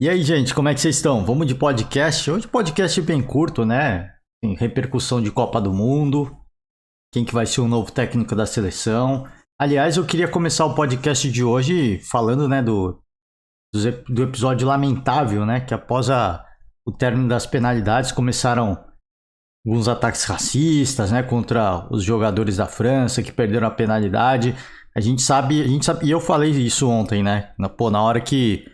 E aí, gente, como é que vocês estão? Vamos de podcast? Hoje podcast bem curto, né? Tem repercussão de Copa do Mundo, quem que vai ser o novo técnico da seleção. Aliás, eu queria começar o podcast de hoje falando, né, do episódio lamentável, né? Que após o término das penalidades começaram alguns ataques racistas, né, contra os jogadores da França que perderam a penalidade. A gente sabe, e eu falei isso ontem, né? Na hora que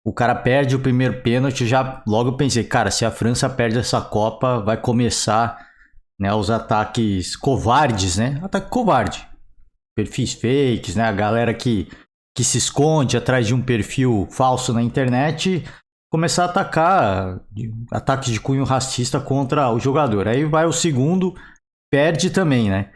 o cara perde o primeiro pênalti, eu já logo pensei, cara, se a França perde essa Copa, vai começar, né, os ataques covardes, né? Ataque covarde. Perfis fakes, né? A galera que se esconde atrás de um perfil falso na internet começar a atacar ataques de cunho racista contra o jogador. Aí vai o segundo, perde também, né?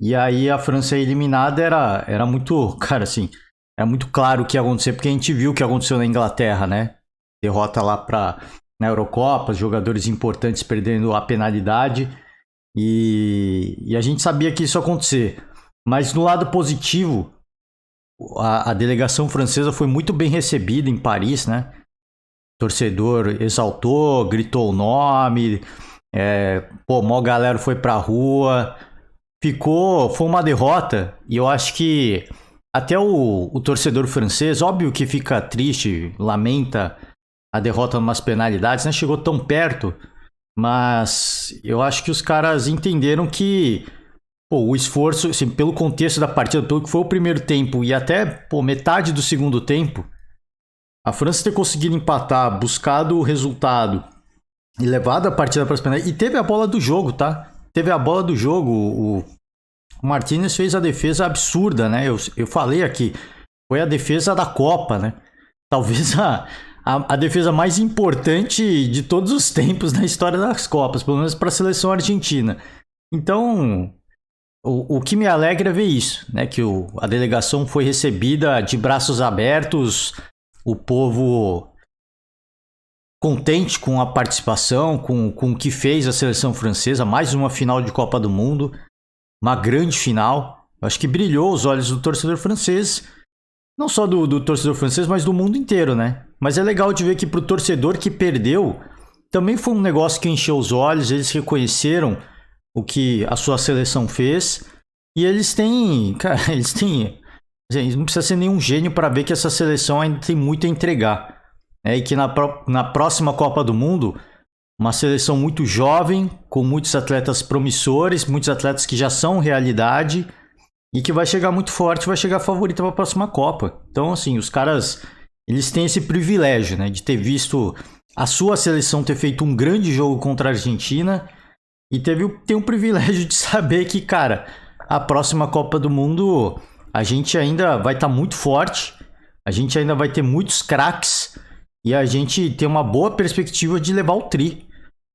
E aí a França eliminada era muito, cara, assim, era muito claro o que ia acontecer, porque a gente viu o que aconteceu na Inglaterra, né? Derrota lá na Eurocopa, jogadores importantes perdendo a penalidade. E a gente sabia que isso ia acontecer. Mas no lado positivo, a delegação francesa foi muito bem recebida em Paris, né? O torcedor exaltou, gritou o nome, mó galera foi pra rua. Foi uma derrota, e eu acho que até o torcedor francês, óbvio que fica triste, lamenta a derrota nas penalidades, né? Chegou tão perto, mas eu acho que os caras entenderam que o esforço, assim, pelo contexto da partida, pelo que foi o primeiro tempo e até metade do segundo tempo, a França ter conseguido empatar, buscado o resultado e levado a partida para as penalidades, e teve a bola do jogo, tá? Teve a bola do jogo, o Martinez fez a defesa absurda, né? Eu falei aqui, foi a defesa da Copa, né? Talvez a defesa mais importante de todos os tempos na história das Copas, pelo menos para a seleção argentina. Então, o que me alegra é ver isso, né? Que a delegação foi recebida de braços abertos, o povo contente com a participação, com o que fez a seleção francesa, mais uma final de Copa do Mundo, uma grande final. Eu acho que brilhou os olhos do torcedor francês, não só do torcedor francês, mas do mundo inteiro, né? Mas é legal de ver que pro torcedor que perdeu, também foi um negócio que encheu os olhos, eles reconheceram o que a sua seleção fez, e eles têm, cara, eles não precisa ser nenhum gênio para ver que essa seleção ainda tem muito a entregar. E que na próxima Copa do Mundo, uma seleção muito jovem, com muitos atletas promissores, muitos atletas que já são realidade e que vai chegar muito forte, vai chegar favorita para a próxima Copa. Então, assim, os caras, eles têm esse privilégio, né, de ter visto a sua seleção ter feito um grande jogo contra a Argentina e tem o privilégio de saber que, cara, a próxima Copa do Mundo a gente ainda vai estar muito forte, a gente ainda vai ter muitos craques e a gente tem uma boa perspectiva de levar o tri.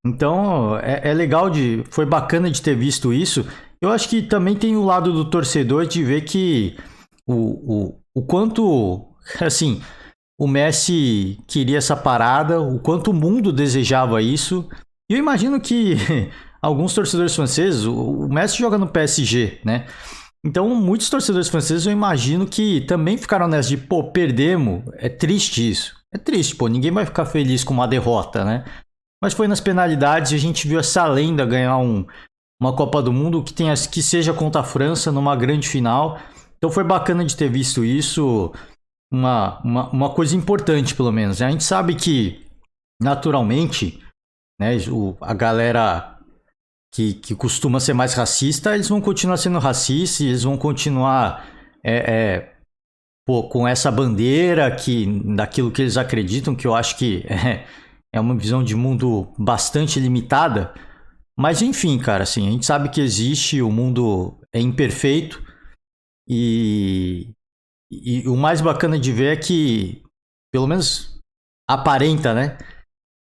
Então, é legal foi bacana de ter visto isso. Eu acho que também tem o lado do torcedor de ver que o quanto, assim, o Messi queria essa parada, o quanto o mundo desejava isso. E eu imagino que alguns torcedores franceses, o Messi joga no PSG, né? Então, muitos torcedores franceses, eu imagino que também ficaram nessa de, perdemos, é triste isso. É triste, ninguém vai ficar feliz com uma derrota, né? Mas foi nas penalidades e a gente viu essa lenda ganhar uma Copa do Mundo que seja contra a França numa grande final. Então foi bacana de ter visto isso, uma coisa importante pelo menos, né? A gente sabe que, naturalmente, né, a galera que costuma ser mais racista, eles vão continuar sendo racistas, eles vão continuar com essa bandeira daquilo que eles acreditam, que eu acho que é uma visão de mundo bastante limitada. Mas enfim, cara, assim, a gente sabe que existe, o mundo é imperfeito e o mais bacana de ver é que, pelo menos aparenta, né?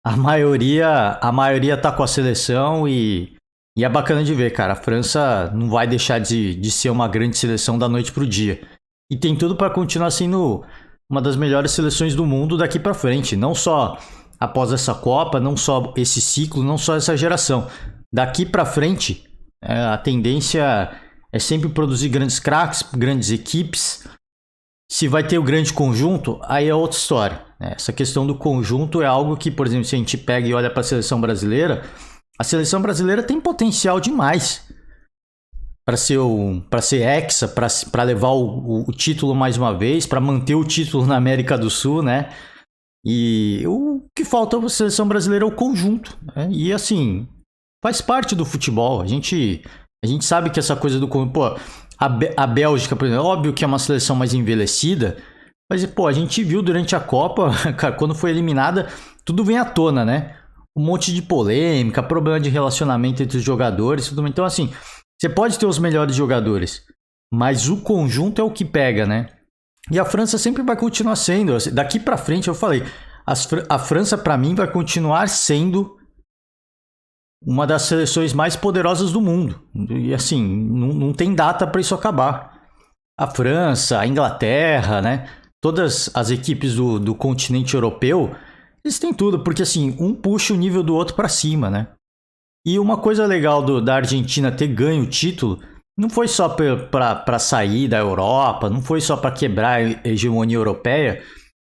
A maioria tá com a seleção e é bacana de ver, cara. A França não vai deixar de ser uma grande seleção da noite pro dia. E tem tudo para continuar sendo uma das melhores seleções do mundo daqui para frente. Não só após essa Copa, não só esse ciclo, não só essa geração. Daqui para frente, a tendência é sempre produzir grandes craques, grandes equipes. Se vai ter o grande conjunto, aí é outra história, né? Essa questão do conjunto é algo que, por exemplo, se a gente pega e olha para a seleção brasileira tem potencial demais para ser hexa, para levar o título mais uma vez, para manter o título na América do Sul, né? E o que falta para a seleção brasileira é o conjunto, né? E assim, faz parte do futebol. A gente sabe que essa coisa do... Pô, a Bélgica, por exemplo, é óbvio que é uma seleção mais envelhecida, mas pô, a gente viu durante a Copa, cara, quando foi eliminada, tudo vem à tona, né? Um monte de polêmica, problema de relacionamento entre os jogadores, tudo. Então assim, você pode ter os melhores jogadores, mas o conjunto é o que pega, né? E a França sempre vai continuar sendo. Daqui pra frente, eu falei, a França pra mim vai continuar sendo uma das seleções mais poderosas do mundo. E assim, não tem data pra isso acabar. A França, a Inglaterra, né? Todas as equipes do continente europeu, eles têm tudo, porque assim, um puxa o nível do outro pra cima, né? E uma coisa legal da Argentina ter ganho o título não foi só para sair da Europa, não foi só para quebrar a hegemonia europeia,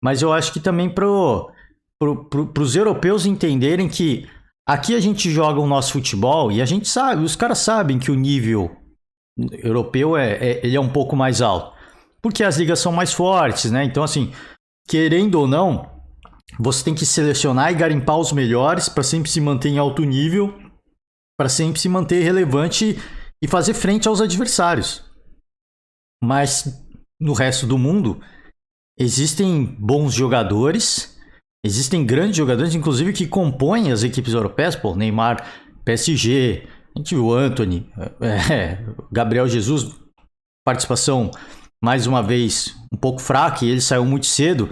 mas eu acho que também para os europeus entenderem que aqui a gente joga o nosso futebol e a gente sabe, os caras sabem que o nível europeu ele é um pouco mais alto, porque as ligas são mais fortes, né? Então assim, querendo ou não, você tem que selecionar e garimpar os melhores para sempre se manter em alto nível, para sempre se manter relevante e fazer frente aos adversários. Mas no resto do mundo existem bons jogadores, existem grandes jogadores, inclusive que compõem as equipes europeias, pô, Neymar, PSG, a gente viu o Antony, Gabriel Jesus, participação mais uma vez um pouco fraca e ele saiu muito cedo,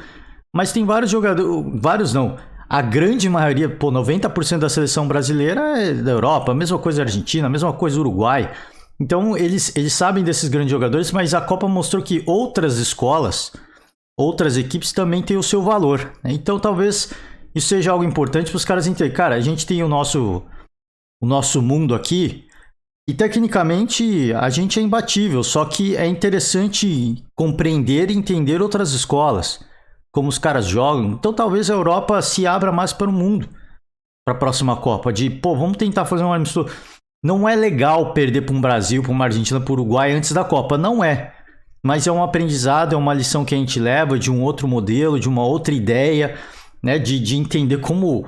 mas tem vários jogadores, vários não, a grande maioria, 90% da seleção brasileira é da Europa, a mesma coisa a Argentina, a mesma coisa o Uruguai. Então eles sabem desses grandes jogadores, mas a Copa mostrou que outras escolas, outras equipes também têm o seu valor, né? Então talvez isso seja algo importante para os caras entenderem. Cara, a gente tem o nosso mundo aqui e tecnicamente a gente é imbatível, só que é interessante compreender e entender outras escolas, como os caras jogam. Então talvez a Europa se abra mais para o mundo, para a próxima Copa, vamos tentar fazer um amistoso. Não é legal perder para um Brasil, para uma Argentina, para o Uruguai antes da Copa, não é. Mas é um aprendizado, é uma lição que a gente leva de um outro modelo, de uma outra ideia, né? De entender como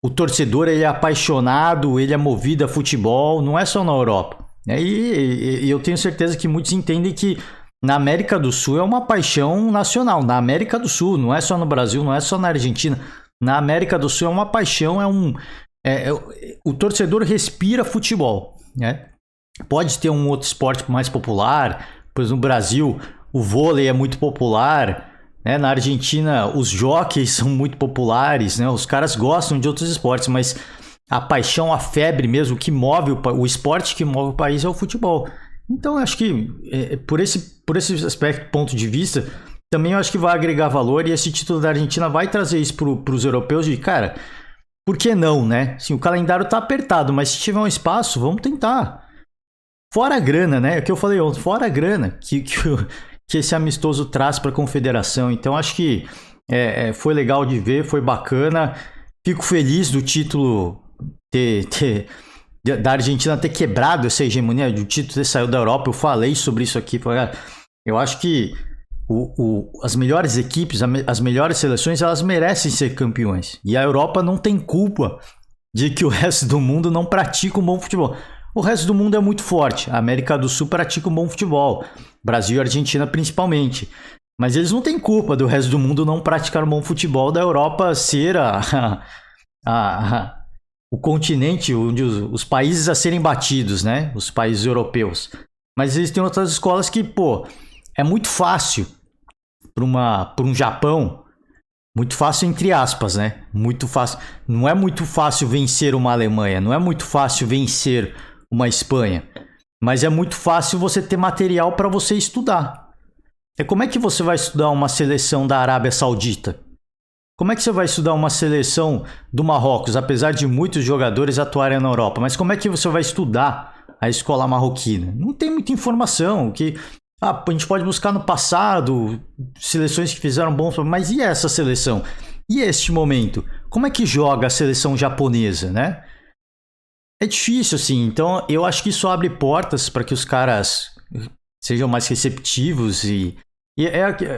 o torcedor ele é apaixonado, ele é movido a futebol, não é só na Europa, né? E eu tenho certeza que muitos entendem que na América do Sul é uma paixão nacional. Na América do Sul, não é só no Brasil, não é só na Argentina. Na América do Sul é uma paixão, o torcedor respira futebol, né? Pode ter um outro esporte mais popular, pois no Brasil o vôlei é muito popular, né? Na Argentina os jockeys são muito populares, né? Os caras gostam de outros esportes, mas a paixão, a febre mesmo, que move o esporte que move o país é o futebol. Então eu acho que por esse aspecto, ponto de vista, também eu acho que vai agregar valor e esse título da Argentina vai trazer isso para os europeus de, cara, por que não, né? Assim, o calendário tá apertado, mas se tiver um espaço, vamos tentar. Fora a grana, né? É o que eu falei ontem, fora a grana que esse amistoso traz para a confederação. Então acho que foi legal de ver, foi bacana. Fico feliz do título da Argentina ter quebrado essa hegemonia, do título ter saído da Europa. Eu falei sobre isso aqui. Eu acho que as melhores equipes, as melhores seleções, elas merecem ser campeões. E a Europa não tem culpa de que o resto do mundo não pratica um bom futebol. O resto do mundo é muito forte. A América do Sul pratica um bom futebol. Brasil e Argentina principalmente. Mas eles não têm culpa do resto do mundo não praticar um bom futebol, da Europa ser o continente onde os países a serem batidos, né? Os países europeus. Mas existem outras escolas que, é muito fácil para um Japão, muito fácil entre aspas, né? Muito fácil. Não é muito fácil vencer uma Alemanha, não é muito fácil vencer uma Espanha, mas é muito fácil você ter material para você estudar. Como é que você vai estudar uma seleção da Arábia Saudita? Como é que você vai estudar uma seleção do Marrocos, apesar de muitos jogadores atuarem na Europa? Mas como é que você vai estudar a escola marroquina? Não tem muita informação. O que a gente pode buscar no passado seleções que fizeram bons, mas e essa seleção? E este momento? Como é que joga a seleção japonesa, né? É difícil, assim. Então, eu acho que isso abre portas para que os caras sejam mais receptivos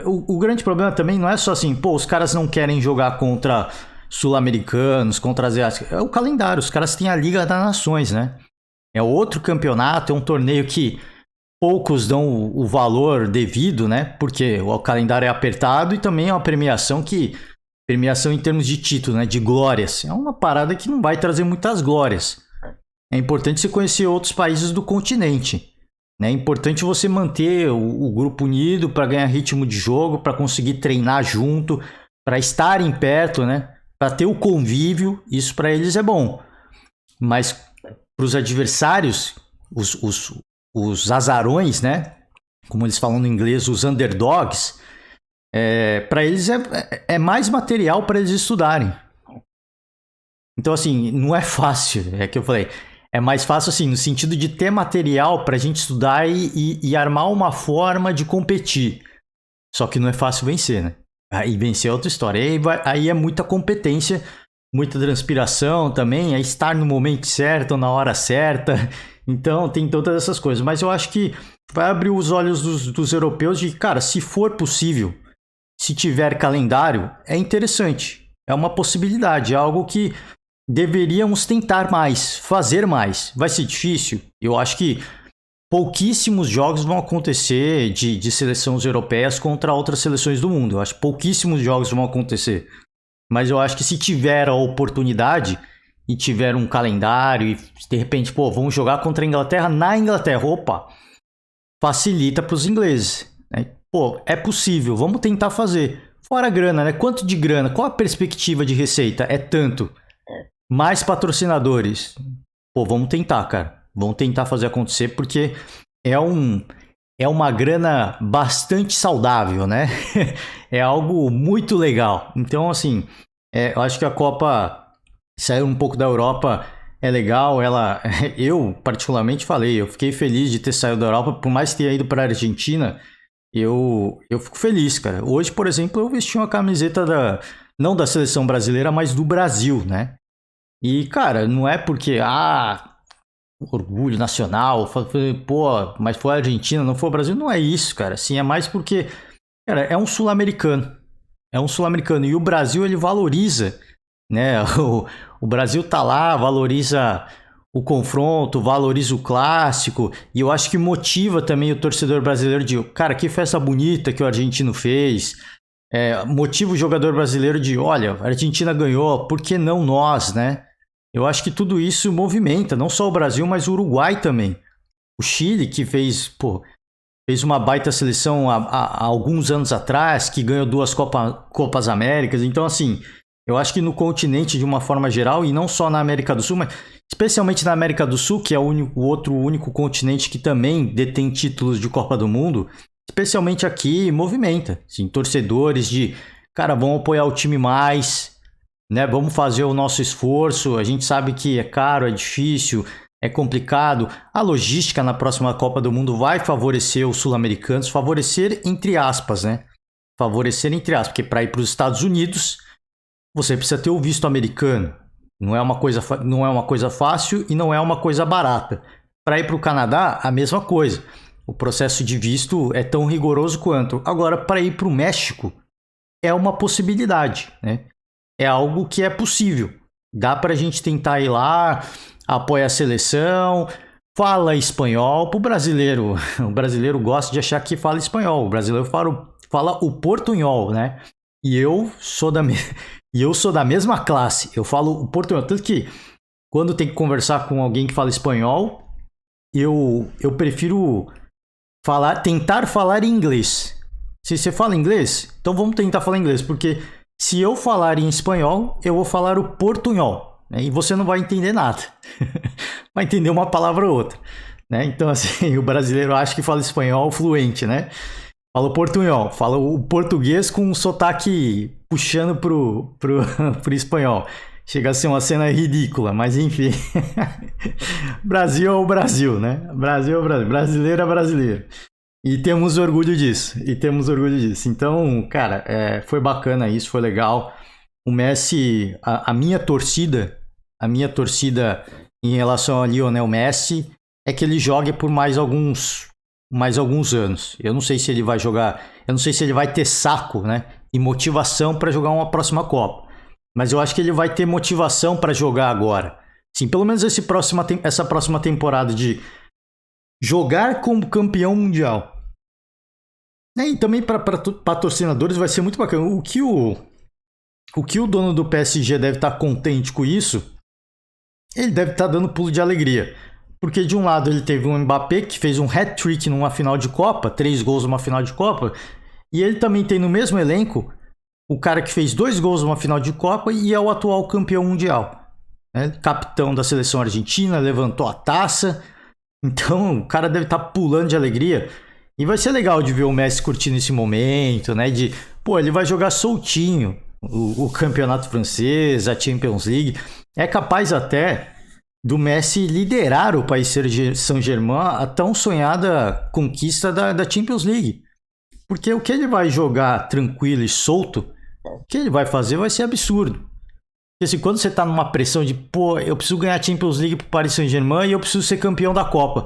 o grande problema também não é só assim, pô, os caras não querem jogar contra sul-americanos, contra asiáticos. É o calendário, os caras têm a Liga das Nações, né? É outro campeonato, é um torneio que poucos dão o valor devido, né? Porque o calendário é apertado e também é uma premiação em termos de título, né? De glórias. É uma parada que não vai trazer muitas glórias. É importante você conhecer outros países do continente. É importante você manter o grupo unido para ganhar ritmo de jogo, para conseguir treinar junto, para estarem perto, né? Para ter o convívio. Isso para eles é bom. Mas para os adversários, os azarões, né? Como eles falam no inglês, os underdogs, para eles é mais material para eles estudarem. Então, assim, não é fácil, é que eu falei. É mais fácil, assim, no sentido de ter material para a gente estudar e armar uma forma de competir. Só que não é fácil vencer, né? Aí vencer é outra história. Aí é muita competência, muita transpiração também, é estar no momento certo, na hora certa. Então, tem todas essas coisas. Mas eu acho que vai abrir os olhos dos europeus de, cara, se for possível, se tiver calendário, é interessante. É uma possibilidade, é algo que deveríamos tentar mais, fazer mais. Vai ser difícil? Eu acho que pouquíssimos jogos vão acontecer de seleções europeias contra outras seleções do mundo. Eu acho que pouquíssimos jogos vão acontecer. Mas eu acho que se tiver a oportunidade e tiver um calendário e de repente, pô, vamos jogar contra a Inglaterra na Inglaterra. Opa, facilita para os ingleses. Né? Pô, é possível, vamos tentar fazer. Fora a grana, né? Quanto de grana? Qual a perspectiva de receita? É tanto. Mais patrocinadores. Pô, vamos tentar, cara. Vamos tentar fazer acontecer porque é uma grana bastante saudável, né? É algo muito legal. Então, assim, eu acho que a Copa saiu um pouco da Europa, é legal. Eu particularmente falei, eu fiquei feliz de ter saído da Europa, por mais que tenha ido para a Argentina, eu fico feliz, cara. Hoje, por exemplo, eu vesti uma camiseta não da seleção brasileira, mas do Brasil, né? E, cara, não é porque, orgulho nacional, pô, mas foi a Argentina, não foi o Brasil, não é isso, cara. Assim, é mais porque, cara, é um sul-americano. É um sul-americano. E o Brasil, ele valoriza, né? O Brasil tá lá, valoriza o confronto, valoriza o clássico. E eu acho que motiva também o torcedor brasileiro de, cara, que festa bonita que o argentino fez. Motiva o jogador brasileiro de, olha, a Argentina ganhou, por que não nós, né? Eu acho que tudo isso movimenta, não só o Brasil, mas o Uruguai também. O Chile, que fez uma baita seleção há alguns anos atrás, que ganhou 2 Copas Américas. Então, assim, eu acho que no continente, de uma forma geral, e não só na América do Sul, mas especialmente na América do Sul, que é o outro único continente que também detém títulos de Copa do Mundo, especialmente aqui, movimenta. Assim, torcedores de, cara, vão apoiar o time mais... Né, vamos fazer o nosso esforço. A gente sabe que é caro, é difícil, é complicado. A logística na próxima Copa do Mundo vai favorecer os sul-americanos, favorecer entre aspas, né? Favorecer entre aspas, porque para ir para os Estados Unidos você precisa ter o visto americano. Não é uma coisa fácil e não é uma coisa barata. Para ir para o Canadá, a mesma coisa. O processo de visto é tão rigoroso quanto. Agora, para ir para o México, é uma possibilidade, né? É algo que é possível. Dá pra gente tentar ir lá, apoia a seleção, fala espanhol. Pro brasileiro, o brasileiro gosta de achar que fala espanhol. O brasileiro fala o portunhol, né? E eu sou da mesma classe. Eu falo o portunhol. Tanto que quando tem que conversar com alguém que fala espanhol, eu prefiro tentar falar em inglês. Se você fala inglês, então vamos tentar falar inglês, porque se eu falar em espanhol, eu vou falar o portunhol, né? E você não vai entender nada. Vai entender uma palavra ou outra, né? Então, assim, o brasileiro acha que fala espanhol fluente, né? Fala o portunhol, fala o português com um sotaque puxando pro espanhol. Chega a ser uma cena ridícula, mas enfim. Brasil é o Brasil, né? Brasil é o Brasil. Brasileiro é brasileiro. E temos orgulho disso. Então, cara, foi bacana isso, foi legal. O Messi, a minha torcida em relação a Lionel Messi é que ele jogue por mais alguns anos. Eu não sei se ele vai jogar, eu não sei se ele vai ter saco, né, e motivação para jogar uma próxima Copa. Mas eu acho que ele vai ter motivação para jogar agora. Sim, pelo menos essa próxima temporada de jogar como campeão mundial. E também para patrocinadores vai ser muito bacana. O que o dono do PSG deve estar contente com isso, ele deve estar dando pulo de alegria. Porque de um lado ele teve um Mbappé que fez um hat-trick numa final de Copa, 3 gols numa final de Copa, e ele também tem no mesmo elenco o cara que fez 2 gols numa final de Copa e é o atual campeão mundial. Capitão da seleção argentina, levantou a taça. Então o cara deve estar pulando de alegria. E vai ser legal de ver o Messi curtindo esse momento, né? Ele vai jogar soltinho o campeonato francês, a Champions League. É capaz até do Messi liderar o Paris Saint-Germain a tão sonhada conquista da Champions League. Porque o que ele vai jogar tranquilo e solto, o que ele vai fazer vai ser absurdo. Porque assim, quando você tá numa pressão de, eu preciso ganhar a Champions League pro Paris Saint-Germain e eu preciso ser campeão da Copa.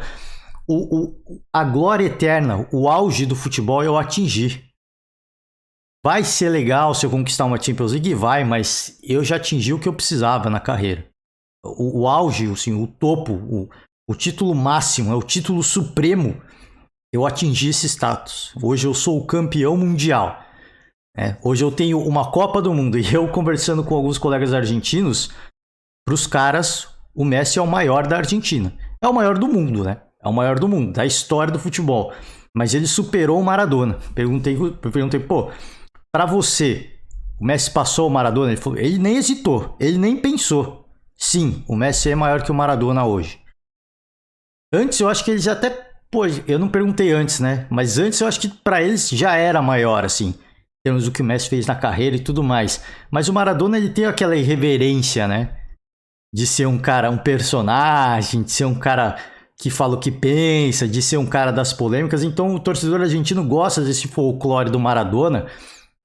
A glória eterna, o auge do futebol eu atingi. Vai ser legal se eu conquistar uma Champions League? Vai, mas eu já atingi o que eu precisava na carreira. O auge, assim, o topo, o título máximo, o título supremo, eu atingi esse status. Hoje eu sou o campeão mundial. Hoje eu tenho uma Copa do Mundo. E eu conversando com alguns colegas argentinos, para os caras, o Messi é o maior da Argentina. É o maior do mundo, né? É o maior do mundo, da história do futebol. Mas ele superou o Maradona. Perguntei, para você, o Messi passou o Maradona? Ele falou, ele nem hesitou, ele nem pensou. Sim, o Messi é maior que o Maradona hoje. Antes eu acho que eles até, eu não perguntei antes, né? Mas antes eu acho que para eles já era maior, assim. Em termos do que o Messi fez na carreira e tudo mais. Mas o Maradona, ele tem aquela irreverência, né? De ser um cara, um personagem, de ser um cara que fala o que pensa, de ser um cara das polêmicas. Então o torcedor argentino gosta desse folclore do Maradona,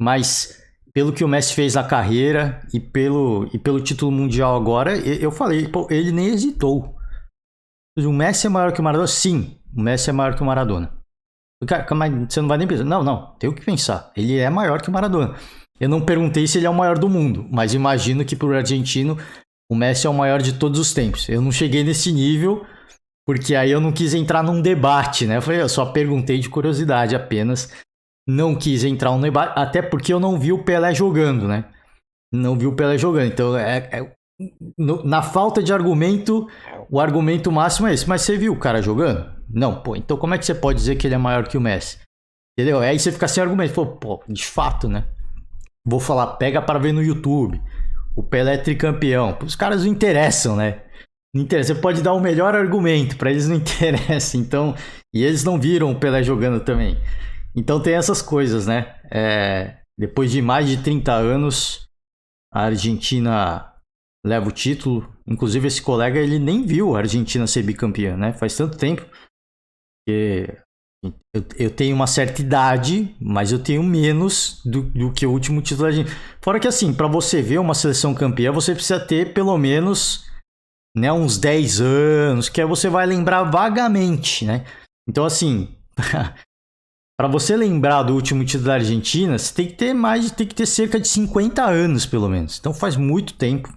mas pelo que o Messi fez na carreira e pelo título mundial agora, eu falei, ele nem hesitou. O Messi é maior que o Maradona? Sim, o Messi é maior que o Maradona. Mas você não vai nem pensar. Não, tem o que pensar. Ele é maior que o Maradona. Eu não perguntei se ele é o maior do mundo, mas imagino que para o argentino o Messi é o maior de todos os tempos. Eu não cheguei nesse nível, porque aí eu não quis entrar num debate, né? Eu só perguntei de curiosidade apenas. Não quis entrar num debate, até porque eu não vi o Pelé jogando, né? Não vi o Pelé jogando. Então, na falta de argumento, o argumento máximo é esse. Mas você viu o cara jogando? Não, então como é que você pode dizer que ele é maior que o Messi? Entendeu? Aí você fica sem argumento. De fato, né? Vou falar, pega para ver no YouTube. O Pelé é tricampeão. Os caras não interessam, né? Não interessa. Você pode dar o melhor argumento, para eles não interessa. Então, e eles não viram o Pelé jogando também. Então tem essas coisas, né? Depois de mais de 30 anos, a Argentina leva o título. Inclusive esse colega, ele nem viu a Argentina ser bicampeã, né? Faz tanto tempo que eu tenho uma certa idade, mas eu tenho menos do que o último título da Argentina. Fora que assim, para você ver uma seleção campeã, você precisa ter pelo menos, né, uns 10 anos, que aí você vai lembrar vagamente, né? Então assim... Para você lembrar do último título da Argentina, você tem que ter cerca de 50 anos, pelo menos. Então faz muito tempo.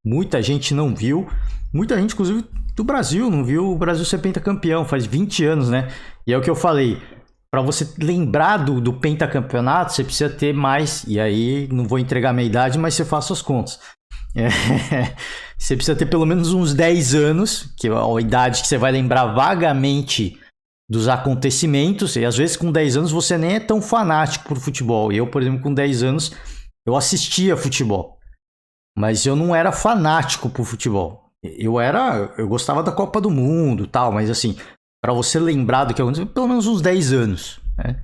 Muita gente não viu. Muita gente, inclusive do Brasil, não viu o Brasil ser pentacampeão. Faz 20 anos, né? E é o que eu falei. Para você lembrar do pentacampeonato, você precisa ter mais. E aí, não vou entregar a minha idade, mas você faz suas contas. Você precisa ter pelo menos uns 10 anos, que é a idade que você vai lembrar vagamente dos acontecimentos, e às vezes com 10 anos você nem é tão fanático por futebol. Eu, por exemplo, com 10 anos, eu assistia futebol, mas eu não era fanático por futebol. Eu gostava da Copa do Mundo, tal, mas assim, para você lembrar do que aconteceu, pelo menos uns 10 anos, né?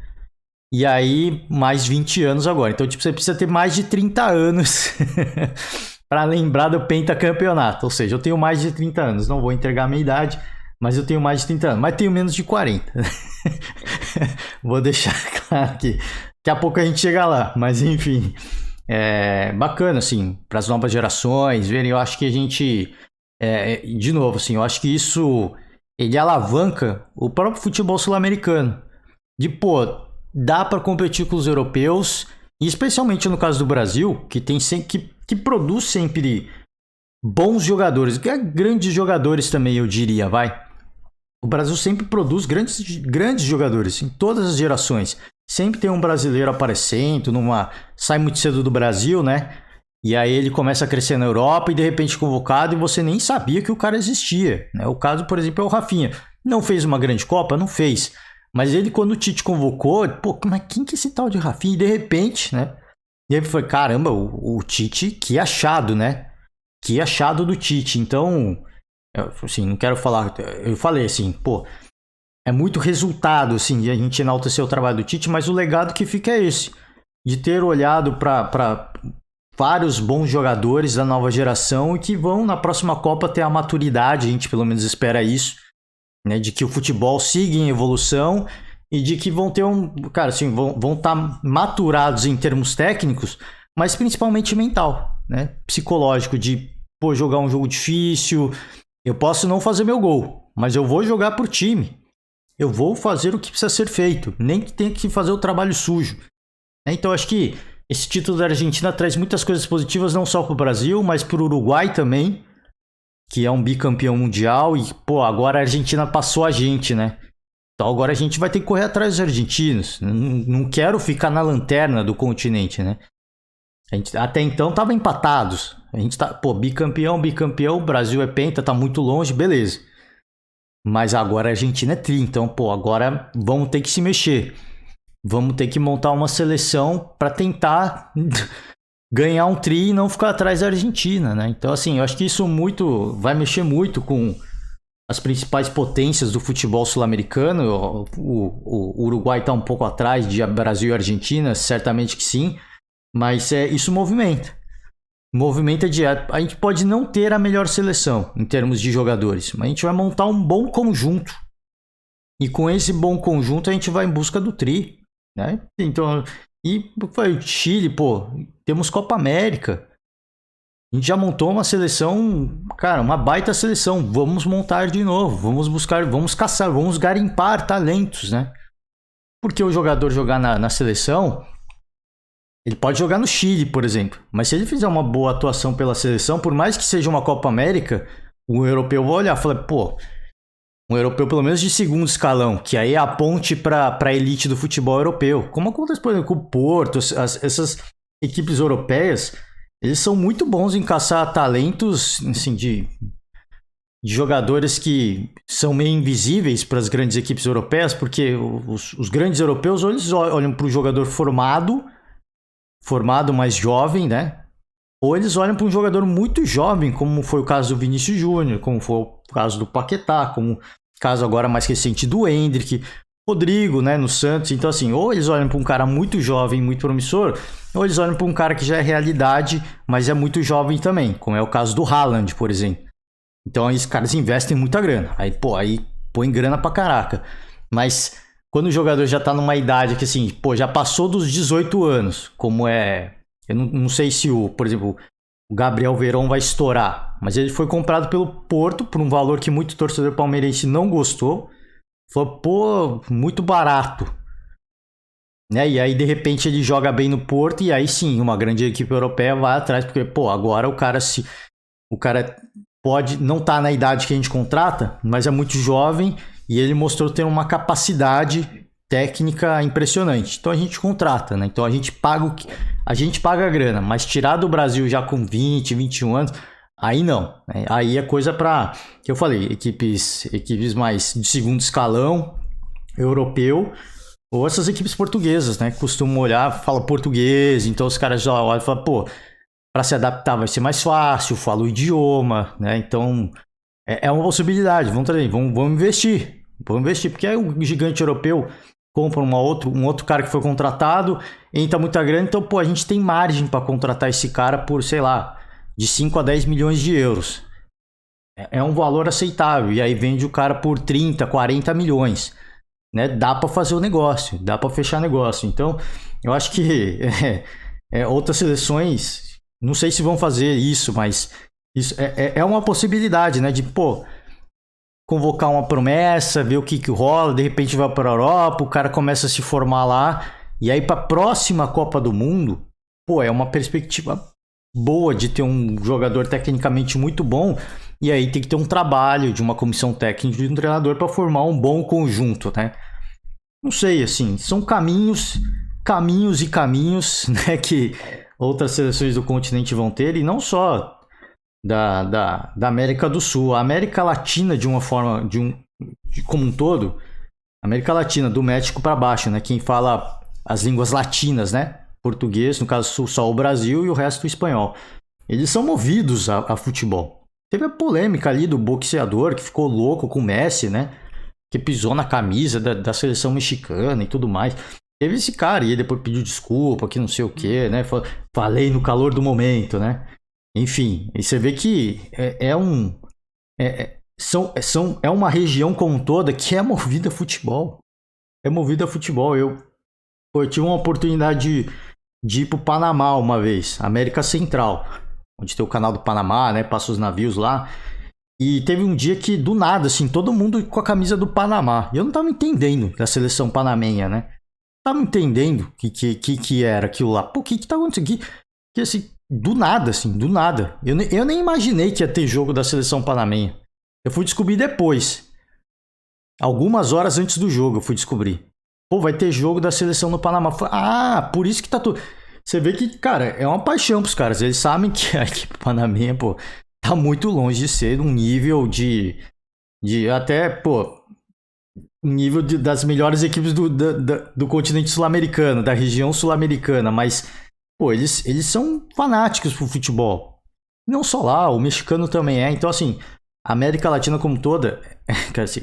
E aí, mais 20 anos agora. Então, tipo, você precisa ter mais de 30 anos para lembrar do pentacampeonato. Ou seja, eu tenho mais de 30 anos, não vou entregar a minha idade, Mas eu tenho mais de 30 anos, mas tenho menos de 40. Vou deixar claro aqui. Daqui a pouco a gente chega lá, mas enfim. É bacana, assim, para as novas gerações verem. Eu acho que a gente, de novo, assim, eu acho que isso ele alavanca o próprio futebol sul-americano. De, pô, dá para competir com os europeus, e especialmente no caso do Brasil, que tem sempre, que produz sempre bons jogadores, grandes jogadores também, eu diria, vai. O Brasil sempre produz grandes jogadores em todas as gerações. Sempre tem um brasileiro aparecendo, sai muito cedo do Brasil, né? E aí ele começa a crescer na Europa e de repente convocado e você nem sabia que o cara existia, né? O caso, por exemplo, é o Rafinha. Não fez uma grande Copa? Não fez. Mas ele, quando o Tite convocou, pô, mas quem que é esse tal de Rafinha? E de repente, né? E aí foi, caramba, o Tite, que achado, né? Que achado do Tite. Então, assim, não quero falar... Eu falei assim, pô, é muito resultado, assim, de a gente enaltecer o trabalho do Tite, mas o legado que fica é esse. De ter olhado para vários bons jogadores da nova geração e que vão, na próxima Copa, ter a maturidade, a gente pelo menos espera isso, né, de que o futebol siga em evolução e de que vão ter cara, assim, vão estar maturados em termos técnicos, mas principalmente mental, né, psicológico, de pô, jogar um jogo difícil, eu posso não fazer meu gol, mas eu vou jogar pro time, eu vou fazer o que precisa ser feito, nem que tenha que fazer o trabalho sujo. Então acho que esse título da Argentina traz muitas coisas positivas, não só para o Brasil, mas para o Uruguai também, que é um bicampeão mundial. E, pô, agora a Argentina passou a gente, né? Então agora a gente vai ter que correr atrás dos argentinos. Não quero ficar na lanterna do continente, né? A gente, até então tava empatados. A gente tá, pô, bicampeão, o Brasil é penta, tá muito longe, beleza. Mas agora a Argentina é tri, então, pô, agora vamos ter que se mexer. Vamos ter que montar uma seleção para tentar ganhar um tri e não ficar atrás da Argentina, né? Então, assim, eu acho que isso vai mexer muito com as principais potências do futebol sul-americano. O Uruguai está um pouco atrás de Brasil e Argentina, certamente que sim, mas isso movimenta. Movimenta a gente pode não ter a melhor seleção em termos de jogadores, mas a gente vai montar um bom conjunto. E com esse bom conjunto a gente vai em busca do tri. Né? Então, e foi o Chile, pô, temos Copa América. A gente já montou uma seleção, cara, uma baita seleção. Vamos montar de novo, vamos buscar, vamos caçar, vamos garimpar talentos, né? Porque o jogador jogar na seleção, ele pode jogar no Chile, por exemplo. Mas se ele fizer uma boa atuação pela seleção, por mais que seja uma Copa América, o europeu vai olhar e falar, pô, um europeu pelo menos de segundo escalão, que aí é a ponte para a elite do futebol europeu. Como acontece, por exemplo, com o Porto, essas equipes europeias, eles são muito bons em caçar talentos assim, de jogadores que são meio invisíveis para as grandes equipes europeias, porque os grandes europeus eles olham para o jogador formado mais jovem, né? Ou eles olham para um jogador muito jovem, como foi o caso do Vinícius Júnior, como foi o caso do Paquetá, como o caso agora mais recente do Endrick, Rodrigo, né, no Santos. Então, assim, ou eles olham para um cara muito jovem, muito promissor, ou eles olham para um cara que já é realidade, mas é muito jovem também, como é o caso do Haaland, por exemplo. Então, aí os caras investem muita grana. Aí põe grana pra caraca. Mas quando o jogador já tá numa idade que, assim, pô, já passou dos 18 anos, como é... Eu não sei se, por exemplo, o Gabriel Veron vai estourar, mas ele foi comprado pelo Porto por um valor que muito torcedor palmeirense não gostou. Foi, pô, muito barato. Né? E aí, de repente, ele joga bem no Porto e aí sim, uma grande equipe europeia vai atrás, porque, pô, agora o cara pode não estar na idade que a gente contrata, mas é muito jovem e ele mostrou ter uma capacidade técnica impressionante. Então a gente contrata, né? Então a gente paga a grana, mas tirar do Brasil já com 20, 21 anos, aí não. Né? Aí é coisa para, que eu falei, equipes mais de segundo escalão, europeu, ou essas equipes portuguesas, né? Que costumam olhar, fala português, então os caras já olham e falam, pô, para se adaptar vai ser mais fácil, fala o idioma, né? Então é uma possibilidade, vamos investir. Vamos investir, porque aí o gigante europeu compra um outro cara que foi contratado, entra muita grana, então, pô, a gente tem margem para contratar esse cara por, sei lá, de 5 a 10 milhões de euros. é um valor aceitável. E aí vende o cara por 30, 40 milhões. Né? Dá para fazer o negócio, dá para fechar negócio. Então, eu acho que outras seleções, não sei se vão fazer isso, mas isso é uma possibilidade, né? De, pô, convocar uma promessa, ver o que rola, de repente vai para a Europa, o cara começa a se formar lá, e aí para a próxima Copa do Mundo, pô, é uma perspectiva boa de ter um jogador tecnicamente muito bom, e aí tem que ter um trabalho de uma comissão técnica de um treinador para formar um bom conjunto, né? Não sei, assim, são caminhos e caminhos, né, que outras seleções do continente vão ter, e não só da América do Sul, a América Latina de uma forma, como um todo, América Latina, do México para baixo, né, quem fala as línguas latinas, né, português, no caso só o Brasil e o resto o espanhol, eles são movidos a futebol. Teve a polêmica ali do boxeador que ficou louco com o Messi, né, que pisou na camisa da seleção mexicana e tudo mais. Teve esse cara e ele depois pediu desculpa, que não sei o que, né, falei no calor do momento, né. Enfim, e você vê que é uma região como toda que é movida a futebol. É movida a futebol. Eu tive uma oportunidade de ir para o Panamá uma vez, América Central, onde tem o canal do Panamá, né? Passa os navios lá. E teve um dia que, do nada, assim, todo mundo com a camisa do Panamá. E eu não tava entendendo da seleção panamenha, né? Não tava entendendo que era aquilo lá. Pô, o que tá acontecendo aqui? Que assim, do nada, assim, do nada. Eu nem imaginei que ia ter jogo da seleção panamenha. Eu fui descobrir depois. Algumas horas antes do jogo eu fui descobrir. Pô, vai ter jogo da seleção no Panamá. Ah, por isso que tá tudo... Você vê que, cara, é uma paixão pros caras. Eles sabem que a equipe panamenha, pô, tá muito longe de ser um nível de até, pô, um nível das melhores equipes do continente sul-americano, da região sul-americana, mas, pô, eles são fanáticos pro futebol. Não só lá, o mexicano também é. Então, assim, a América Latina como toda, cara, assim,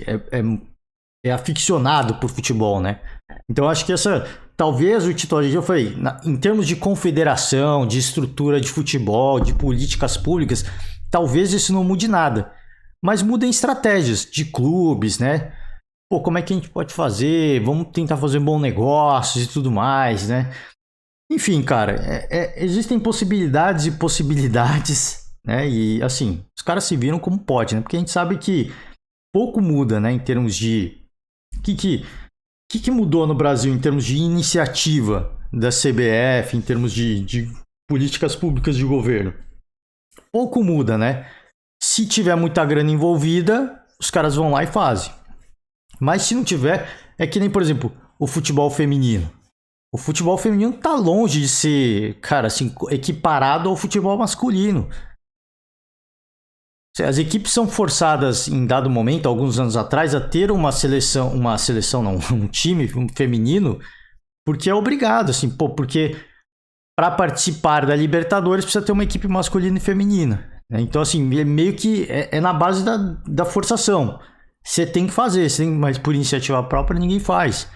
é aficionado por futebol, né? Então, acho que talvez o título, eu falei, em termos de confederação, de estrutura de futebol, de políticas públicas, talvez isso não mude nada. Mas mudem estratégias de clubes, né? Pô, como é que a gente pode fazer? Vamos tentar fazer bons negócios e tudo mais, né? Enfim, cara, existem possibilidades e possibilidades, né? E, assim, os caras se viram como pode, né? Porque a gente sabe que pouco muda, né? Em termos de... O que mudou no Brasil em termos de iniciativa da CBF, em termos de políticas públicas de governo? Pouco muda, né? Se tiver muita grana envolvida, os caras vão lá e fazem. Mas se não tiver, é que nem, por exemplo, o futebol feminino. O futebol feminino tá longe de ser, cara, assim, equiparado ao futebol masculino. As equipes são forçadas, em dado momento, alguns anos atrás, a ter um time feminino, porque é obrigado, assim, pô, porque para participar da Libertadores precisa ter uma equipe masculina e feminina. Né? Então, assim, meio que é na base da forçação. Você tem que fazer, mas por iniciativa própria ninguém faz.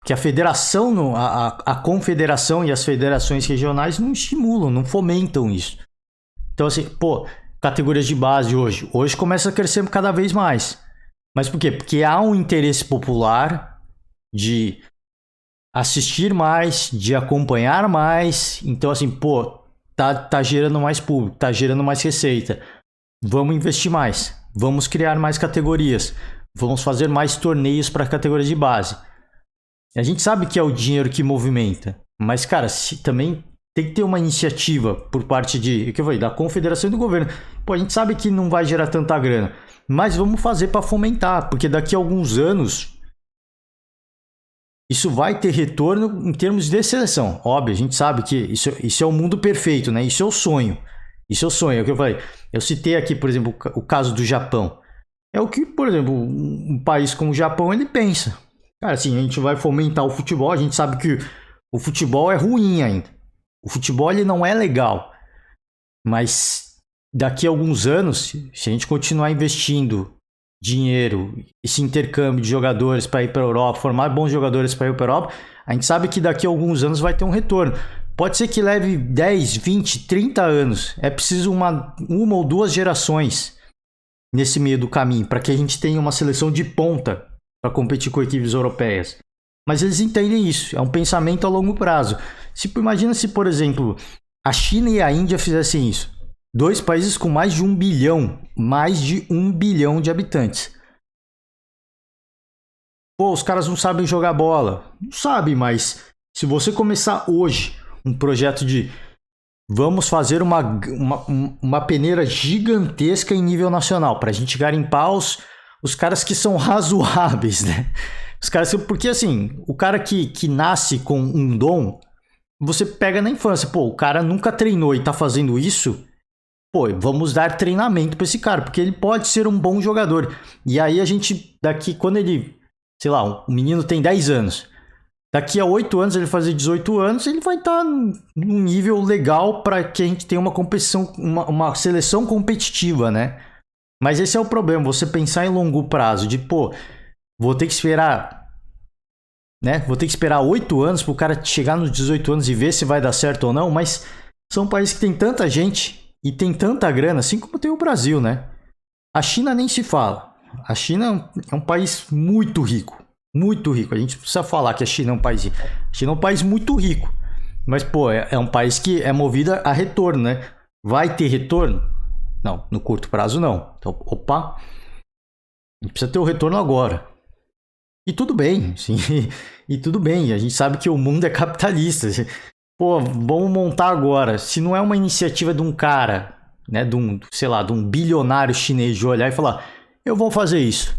Que a federação, a confederação e as federações regionais não estimulam, não fomentam isso. Então, assim, pô, categorias de base hoje começa a crescer cada vez mais. Mas por quê? Porque há um interesse popular de assistir mais, de acompanhar mais. Então, assim, pô, tá gerando mais público, tá gerando mais receita. Vamos investir mais, vamos criar mais categorias, vamos fazer mais torneios para categorias de base. A gente sabe que é o dinheiro que movimenta, mas, cara, também tem que ter uma iniciativa por parte da confederação e do governo. Pô, a gente sabe que não vai gerar tanta grana, mas vamos fazer para fomentar, porque daqui a alguns anos isso vai ter retorno em termos de seleção. Óbvio, a gente sabe que isso é o mundo perfeito, né? Isso é o sonho. Isso é o sonho, é o que eu falei. Eu citei aqui, por exemplo, o caso do Japão. É o que, por exemplo, um país como o Japão, ele pensa. Cara, assim, a gente vai fomentar o futebol, a gente sabe que o futebol é ruim ainda. O futebol, ele não é legal. Mas daqui a alguns anos, se a gente continuar investindo dinheiro, esse intercâmbio de jogadores para ir para a Europa, formar bons jogadores para ir para a Europa, a gente sabe que daqui a alguns anos vai ter um retorno. Pode ser que leve 10, 20, 30 anos. É preciso uma ou duas gerações. nesse meio do caminho, para que a gente tenha uma seleção de ponta para competir com equipes europeias. Mas eles entendem isso, é um pensamento a longo prazo. Imagina se, por exemplo, a China e a Índia fizessem isso. 2 países com mais de 1 bilhão de habitantes. Pô, os caras não sabem jogar bola. Não sabem, mas se você começar hoje um projeto de vamos fazer uma peneira gigantesca em nível nacional, para a gente garimpar os caras que são razoáveis, né? Os caras, porque assim, o cara que nasce com um dom, você pega na infância, pô, o cara nunca treinou e tá fazendo isso, pô, vamos dar treinamento para esse cara, porque ele pode ser um bom jogador. E aí a gente, daqui, quando ele, sei lá, o menino tem 10 anos, daqui a 8 anos, ele fazer 18 anos, ele vai estar num nível legal para que a gente tenha uma competição, uma seleção competitiva, né? Mas esse é o problema, você pensar em longo prazo, de pô, vou ter que esperar, né? Vou ter que esperar 8 anos para o cara chegar nos 18 anos e ver se vai dar certo ou não, mas são países que tem tanta gente e tem tanta grana, assim como tem o Brasil, né? A China nem se fala. A China é um país muito rico. Muito rico. A gente precisa falar que a China é um país rico. A China é um país muito rico. Mas, pô, é um país que é movido a retorno, né? Vai ter retorno? Não, no curto prazo não. Então, opa, a gente precisa ter o retorno agora. E tudo bem, sim. E tudo bem. A gente sabe que o mundo é capitalista. Pô, vamos montar agora. Se não é uma iniciativa de um cara, né, de um bilionário chinês de olhar e falar, eu vou fazer isso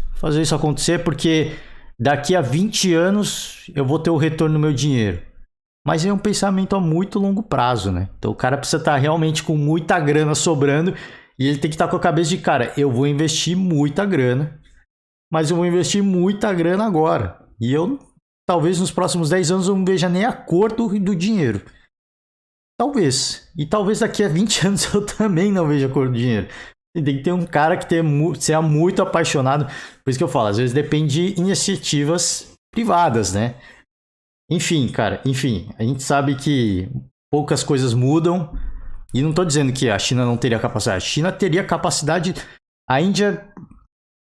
acontecer porque daqui a 20 anos eu vou ter o retorno do meu dinheiro. Mas é um pensamento a muito longo prazo, né? Então o cara precisa estar realmente com muita grana sobrando e ele tem que estar com a cabeça de, cara, eu vou investir muita grana, mas eu vou investir muita grana agora. E eu, talvez nos próximos 10 anos, eu não veja nem a cor do dinheiro. Talvez. E talvez daqui a 20 anos eu também não veja a cor do dinheiro. E tem que ter um cara que seja muito apaixonado. Por isso que eu falo, às vezes depende de iniciativas privadas, né? Enfim, cara, a gente sabe que poucas coisas mudam. E não estou dizendo que a China não teria capacidade. A China teria capacidade. A Índia,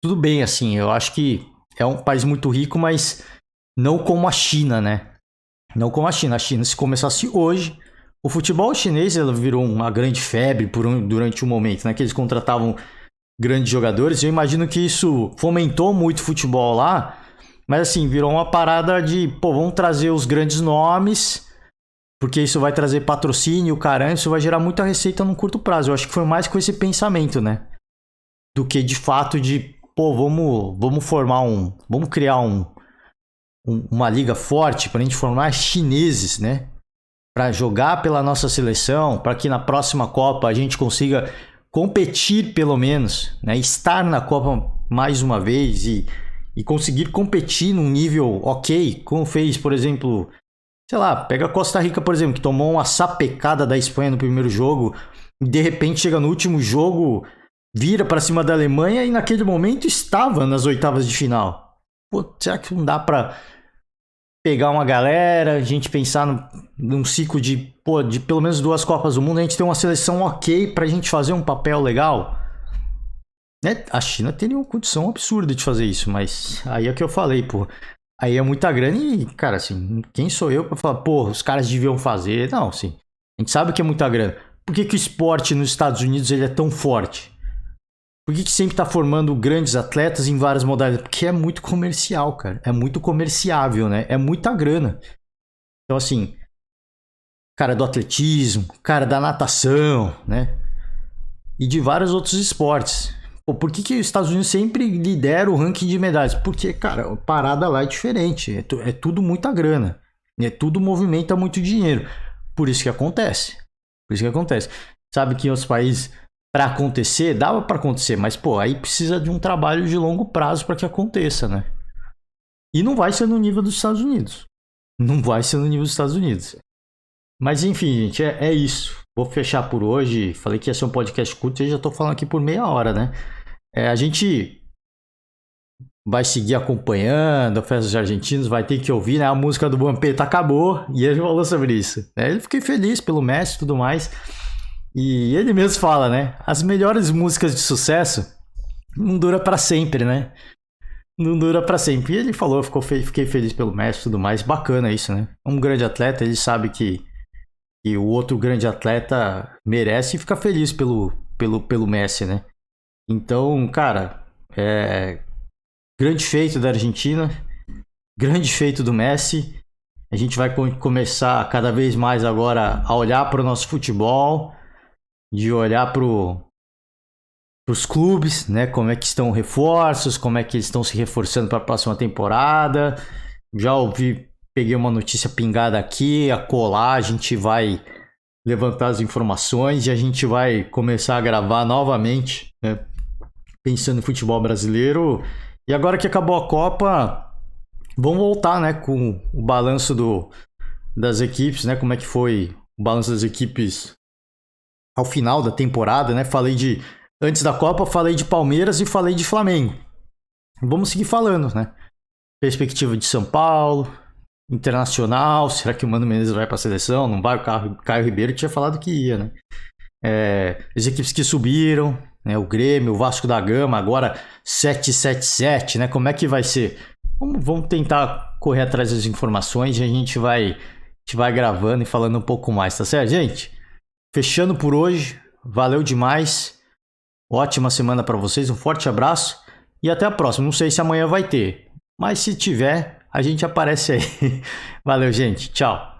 tudo bem, assim, eu acho que é um país muito rico, mas não como a China, né? Não como a China. A China, se começasse hoje, o futebol chinês ela virou uma grande febre durante um momento, né? Que eles contratavam grandes jogadores. Eu imagino que isso fomentou muito o futebol lá, mas assim, virou uma parada de, pô, vamos trazer os grandes nomes, porque isso vai trazer patrocínio, caramba, isso vai gerar muita receita no curto prazo. Eu acho que foi mais com esse pensamento, né? Do que de fato de, pô, vamos formar vamos criar uma liga forte para a gente formar chineses, né? Para jogar pela nossa seleção, para que na próxima Copa a gente consiga competir pelo menos, né? Estar na Copa mais uma vez e conseguir competir num nível ok, como fez, por exemplo, sei lá, pega a Costa Rica, por exemplo, que tomou uma sapecada da Espanha no primeiro jogo e de repente chega no último jogo, vira para cima da Alemanha e naquele momento estava nas oitavas de final. Pô, será que não dá para pegar uma galera, a gente pensar num ciclo de pelo menos 2 Copas do Mundo, a gente ter uma seleção ok pra gente fazer um papel legal? Né? A China teria uma condição absurda de fazer isso, mas aí é o que eu falei, pô. Aí é muita grana e, cara, assim, quem sou eu pra falar, pô, os caras deviam fazer? Não, assim, a gente sabe que é muita grana. Por que o esporte nos Estados Unidos ele é tão forte? Por que sempre tá formando grandes atletas em várias modalidades? Porque é muito comercial, cara. É muito comerciável, né? É muita grana. Então, assim, cara do atletismo, cara da natação, né? E de vários outros esportes. Pô, por que os Estados Unidos sempre lidera o ranking de medalhas? Porque, cara, a parada lá é diferente. É tudo muita grana. Tudo movimenta muito dinheiro. Por isso que acontece. Sabe que em outros países, para acontecer, dava para acontecer, mas, pô, aí precisa de um trabalho de longo prazo para que aconteça, né? E não vai ser no nível dos Estados Unidos. Mas, enfim, gente, é isso. Vou fechar por hoje. Falei que ia ser um podcast curto e já tô falando aqui por meia hora, né? A gente vai seguir acompanhando a festa dos argentinos, vai ter que ouvir, né? A música do Vampeta acabou e ele falou sobre isso. Ele fiquei feliz pelo Messi e tudo mais. E ele mesmo fala, né? As melhores músicas de sucesso não dura para sempre, né? Não dura para sempre. E ele falou, fiquei feliz pelo Messi e tudo mais. Bacana isso, né? É um grande atleta, ele sabe que o outro grande atleta merece e fica feliz pelo Messi, né? Então, cara, grande feito da Argentina, grande feito do Messi. A gente vai começar cada vez mais agora a olhar para o nosso futebol, de olhar para os clubes, né? Como é que estão reforços, como é que eles estão se reforçando para a próxima temporada. Já ouvi, peguei uma notícia pingada aqui, a colar, a gente vai levantar as informações e a gente vai começar a gravar novamente, né? Pensando em futebol brasileiro. E agora que acabou a Copa, vamos voltar, né, com o balanço das equipes, né? Como é que foi o balanço das equipes ao final da temporada, né? Antes da Copa, falei de Palmeiras e falei de Flamengo. Vamos seguir falando, né? Perspectiva de São Paulo, Internacional, será que o Mano Menezes vai para a seleção? Não vai? O Caio Ribeiro tinha falado que ia, né? As equipes que subiram, né? O Grêmio, o Vasco da Gama, agora 777, né? Como é que vai ser? Vamos tentar correr atrás das informações e a gente vai gravando e falando um pouco mais, tá certo, gente? Fechando por hoje, valeu demais. Ótima semana para vocês, um forte abraço e até a próxima. Não sei se amanhã vai ter, mas se tiver, a gente aparece aí. Valeu, gente. Tchau.